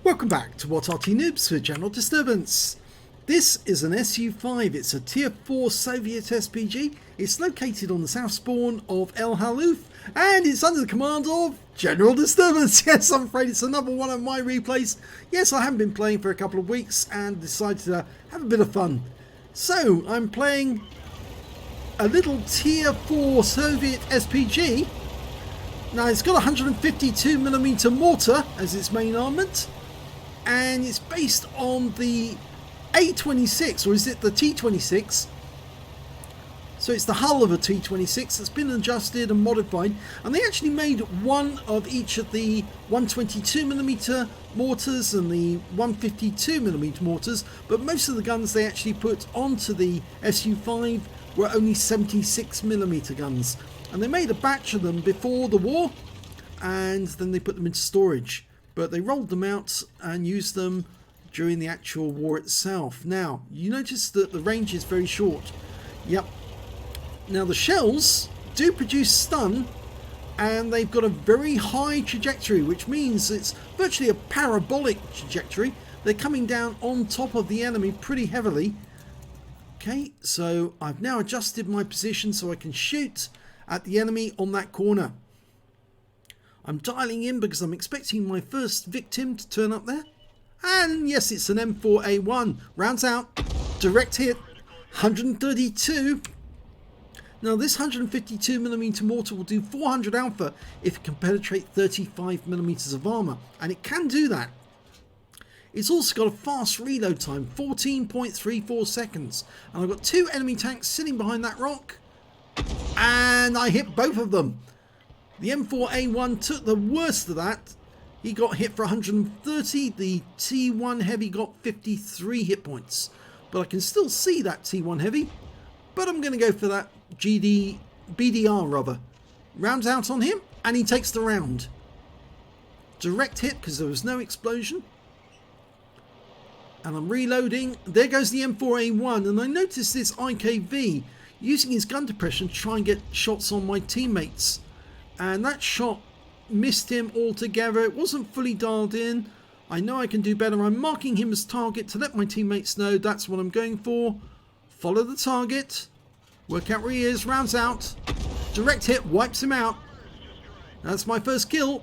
Welcome back to What Arty Noobs for General Disturbance. This is an SU-5, it's a Tier 4 Soviet SPG, it's located on the south spawn of Halluf, and it's under the command of General Disturbance. Yes, I'm afraid it's another one of my replays. Yes, I haven't been playing for a couple of weeks and decided to have a bit of fun. So, I'm playing a little Tier 4 Soviet SPG. Now, it's got a 152mm mortar as its main armament, and it's based on the A26, or is it the T26? So it's the hull of a T26 that's been adjusted and modified, and they actually made one of each of the 122mm mortars and the 152mm mortars, but most of the guns they actually put onto the SU-5 were only 76mm guns, and they made a batch of them before the war, and then they put them into storage, but they rolled them out and used them during the actual war itself. Now, you notice that the range is very short. Yep. Now, the shells do produce stun, and they've got a very high trajectory, which means it's virtually a parabolic trajectory. They're coming down on top of the enemy pretty heavily. Okay, so I've now adjusted my position so I can shoot at the enemy on that corner. I'm dialing in because I'm expecting my first victim to turn up there. And yes, it's an M4A1. Rounds out. Direct hit. 132. Now this 152mm mortar will do 400 alpha if it can penetrate 35mm of armor. And it can do that. It's also got a fast reload time. 14.34 seconds. And I've got two enemy tanks sitting behind that rock. And I hit both of them. The M4A1 took the worst of that. He got hit for 130. The T1 Heavy got 53 hit points. But I can still see that T1 Heavy. But I'm going to go for that BDR rubber. Rounds out on him, and he takes the round. Direct hit because there was no explosion. And I'm reloading. There goes the M4A1, and I noticed this IKV using his gun depression to try and get shots on my teammates. And that shot missed him altogether. It wasn't fully dialed in. I know I can do better. I'm marking him as target to let my teammates know that's what I'm going for. Follow the target. Work out where he is. Rounds out. Direct hit. Wipes him out. That's my first kill.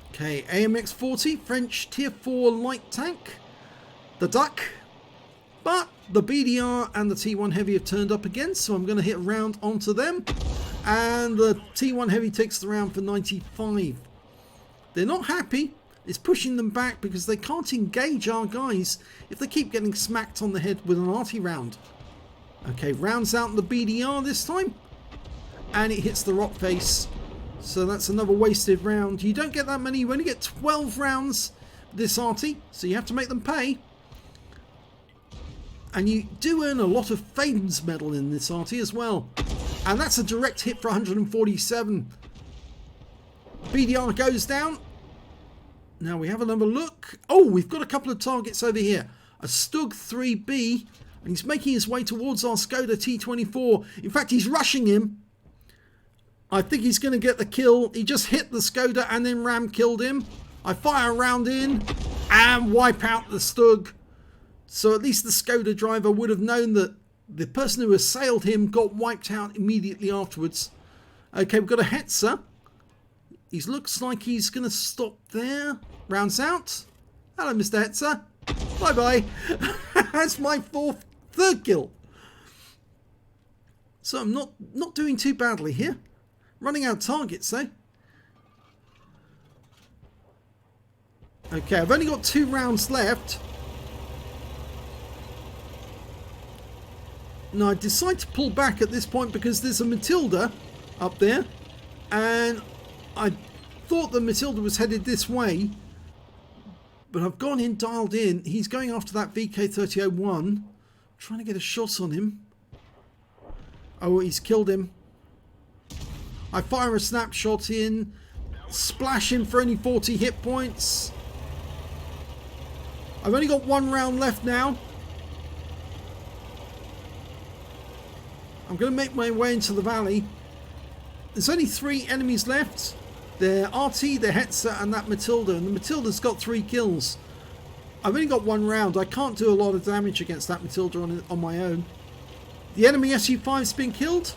Okay, AMX-40. French Tier 4 light tank. The Duck. But the BDR and the T1 Heavy have turned up again, so I'm going to hit a round onto them. And the T1 Heavy takes the round for 95. They're not happy. It's pushing them back because they can't engage our guys if they keep getting smacked on the head with an Arty round. Okay, rounds out the BDR this time. And it hits the rock face. So that's another wasted round. You don't get that many. You only get 12 rounds this Arty, so you have to make them pay. And you do earn a lot of Fames medal in this Arty as well. And that's a direct hit for 147. BDR goes down. Now we have another look. Oh, we've got a couple of targets over here. A Stug 3B. And he's making his way towards our Skoda T24. In fact, he's rushing him. I think he's going to get the kill. He just hit the Skoda and then Ram killed him. I fire a round in and wipe out the Stug. So at least the Skoda driver would have known that the person who assailed him got wiped out immediately afterwards. Okay, we've got a Hetzer. He looks like he's going to stop there. Rounds out. Hello, Mr. Hetzer. Bye-bye. That's my third kill. So I'm not doing too badly here. Running out of targets, though. Okay, I've only got 2 rounds left. Now I decide to pull back at this point because there's a Matilda up there, and I thought the Matilda was headed this way, but I've gone in, dialed in. He's going after that VK3001, trying to get a shot on him. Oh, he's killed him. I fire a snapshot in, splash him for only 40 hit points. I've only got 1 round left now. I'm going to make my way into the valley. There's only 3 enemies left. They're Arty, the Hetzer, and that Matilda. And the Matilda's got 3 kills. I've only got 1 round. I can't do a lot of damage against that Matilda on my own. The enemy SU-5's been killed.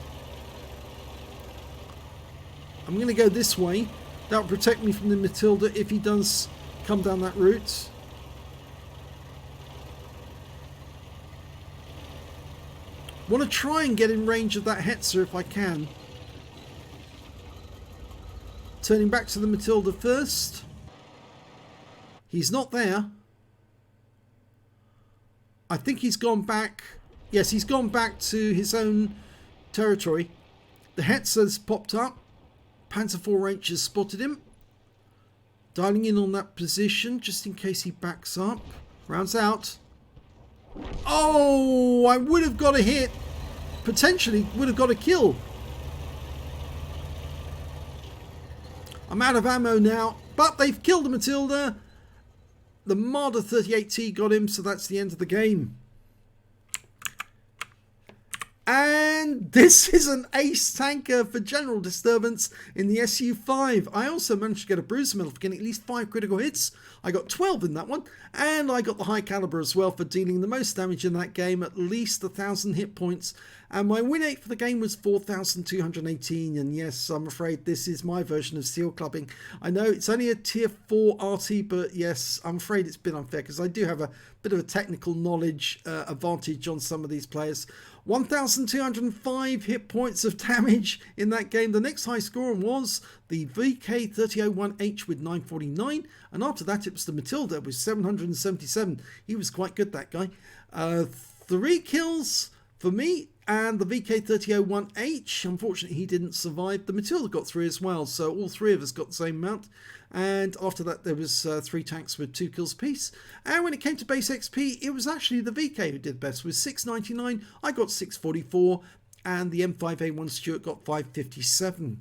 I'm going to go this way. That'll protect me from the Matilda if he does come down that route. Want to try and get in range of that Hetzer if I can. Turning back to the Matilda first. He's not there. I think he's gone back. Yes, he's gone back to his own territory. The Hetzer's popped up. Panzer IV H has spotted him. Dialing in on that position just in case he backs up. Rounds out. Oh, I would have got a hit. Potentially would have got a kill. I'm out of ammo now, but they've killed the Matilda. The Marder 38T got him, so that's the end of the game. And this is an ace tanker for general disturbance in the SU-5. I also managed to get a bruiser medal for getting at least 5 critical hits. I got 12 in that one. And I got the high caliber as well for dealing the most damage in that game, at least 1,000 hit points. And my win rate for the game was 4,218. And yes, I'm afraid this is my version of seal clubbing. I know it's only a tier 4 Arty, but yes, I'm afraid it's been unfair because I do have a bit of a technical knowledge advantage on some of these players. 1,205 hit points of damage in that game. The next high score was the VK3001H with 949, and after that it was the Matilda with 777. He was quite good, that guy. 3 kills for me and the VK3001H. Unfortunately, he didn't survive. The Matilda got 3 as well, so all 3 of us got the same amount. And after that, there was 3 tanks with 2 kills apiece. And when it came to base XP, it was actually the VK who did best with 699. I got 644, and the M5A1 Stuart got 557.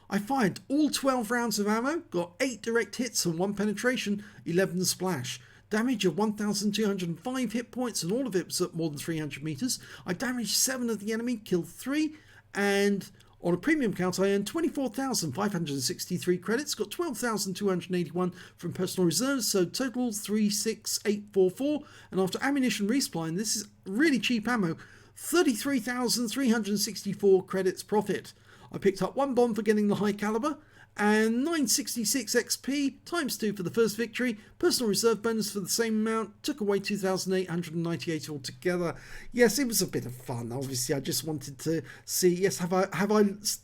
I fired all 12 rounds of ammo, got 8 direct hits and 1 penetration, 11 splash. Damage of 1,205 hit points, and all of it was at more than 300 meters. I damaged 7 of the enemy, killed 3, and on a premium count, I earned 24,563 credits, got 12,281 from personal reserves, so total 36844. And after ammunition resupply, and this is really cheap ammo, 33,364 credits profit. I picked up 1 bomb for getting the high caliber, and 966 XP times 2 for the first victory. Personal reserve bonus for the same amount, took away 2,898 altogether. Yes, it was a bit of fun. Obviously, I just wanted to see, yes, have I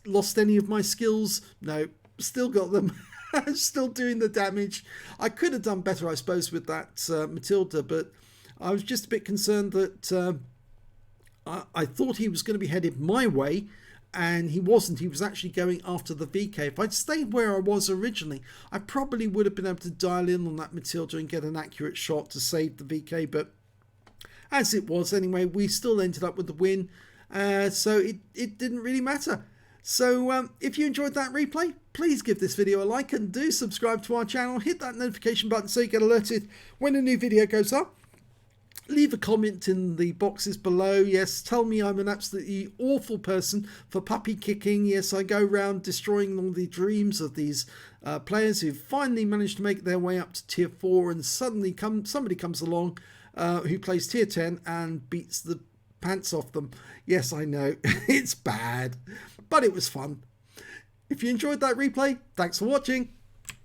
lost any of my skills? No, still got them. Still doing the damage. I could have done better, I suppose, with that Matilda, but I was just a bit concerned that I thought he was going to be headed my way, and he wasn't. He was actually going after the VK. If I'd stayed where I was originally, I probably would have been able to dial in on that Matilda and get an accurate shot to save the VK, but as it was anyway, we still ended up with the win, so it didn't really matter. So if you enjoyed that replay, please give this video a like and do subscribe to our channel. Hit that notification button so you get alerted when a new video goes up. Leave a comment in the boxes below. Yes, tell me I'm an absolutely awful person for puppy kicking. Yes, I go around destroying all the dreams of these players who finally managed to make their way up to tier 4, and suddenly somebody comes along who plays tier 10 and beats the pants off them. Yes, I know, it's bad, but it was fun. If you enjoyed that replay, thanks for watching.